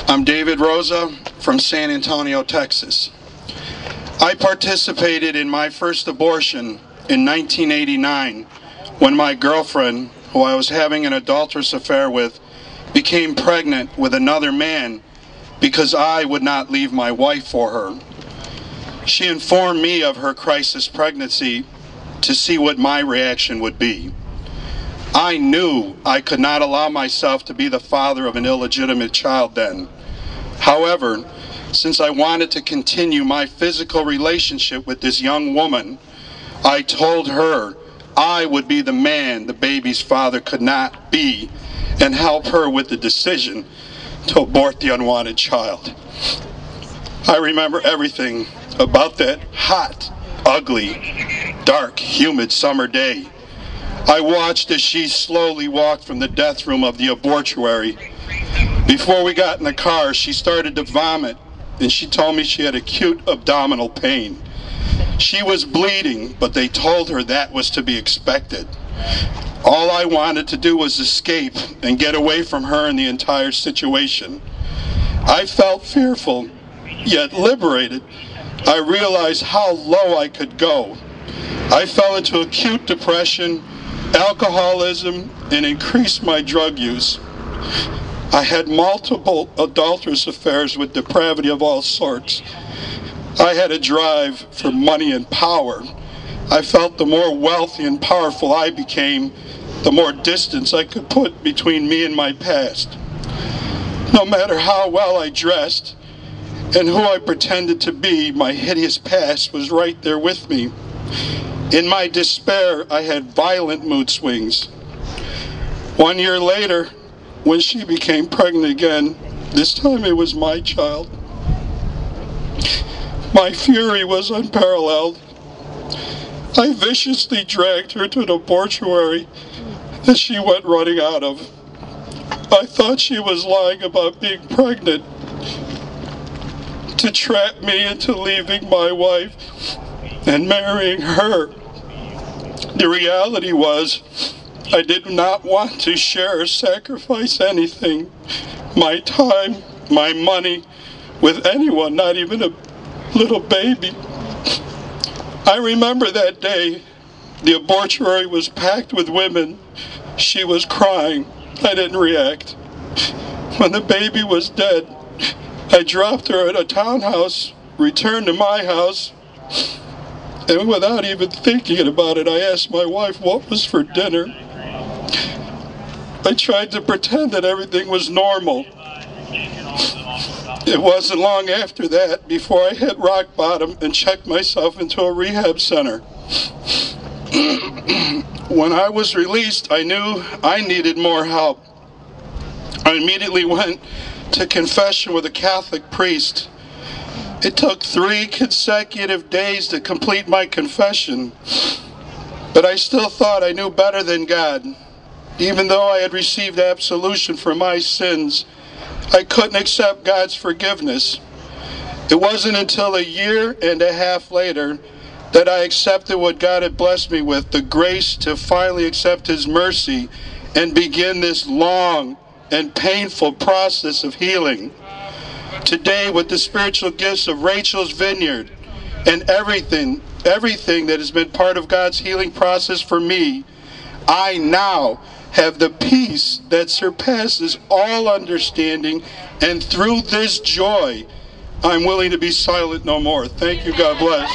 I'm David Rosa from San Antonio, Texas. I participated in my first abortion in 1989 when my girlfriend, who I was having an adulterous affair with, became pregnant with another man because I would not leave my wife for her. She informed me of her crisis pregnancy to see what my reaction would be. I knew I could not allow myself to be the father of an illegitimate child then. However, since I wanted to continue my physical relationship with this young woman, I told her I would be the man the baby's father could not be and help her with the decision to abort the unwanted child. I remember everything about that hot, ugly, dark, humid summer day. I watched as she slowly walked from the death room of the abortuary. Before we got in the car, she started to vomit, and she told me she had acute abdominal pain. She was bleeding, but they told her that was to be expected. All I wanted to do was escape and get away from her and the entire situation. I felt fearful, yet liberated. I realized how low I could go. I fell into acute depression, alcoholism, and increased my drug use. I had multiple adulterous affairs with depravity of all sorts. I had a drive for money and power. I felt the more wealthy and powerful I became, the more distance I could put between me and my past. No matter how well I dressed and who I pretended to be, my hideous past was right there with me. In my despair, I had violent mood swings. 1 year later, when she became pregnant again, this time it was my child. My fury was unparalleled. I viciously dragged her to the abortuary that she went running out of. I thought she was lying about being pregnant to trap me into leaving my wife and marrying her. The reality was, I did not want to share or sacrifice anything, my time, my money, with anyone, not even a little baby. I remember that day, the abortuary was packed with women. She was crying. I didn't react. When the baby was dead, I dropped her at a townhouse, returned to my house, and without even thinking about it, I asked my wife what was for dinner. I tried to pretend that everything was normal. It wasn't long after that before I hit rock bottom and checked myself into a rehab center. When I was released, I knew I needed more help. I immediately went to confession with a Catholic priest. It took 3 consecutive days to complete my confession, but I still thought I knew better than God. Even though I had received absolution for my sins, I couldn't accept God's forgiveness. It wasn't until 1.5 years later that I accepted what God had blessed me with, the grace to finally accept His mercy and begin this long and painful process of healing. Today, with the spiritual gifts of Rachel's Vineyard and everything that has been part of God's healing process for me, I now have the peace that surpasses all understanding, and through this joy, I'm willing to be silent no more. Thank you. God bless.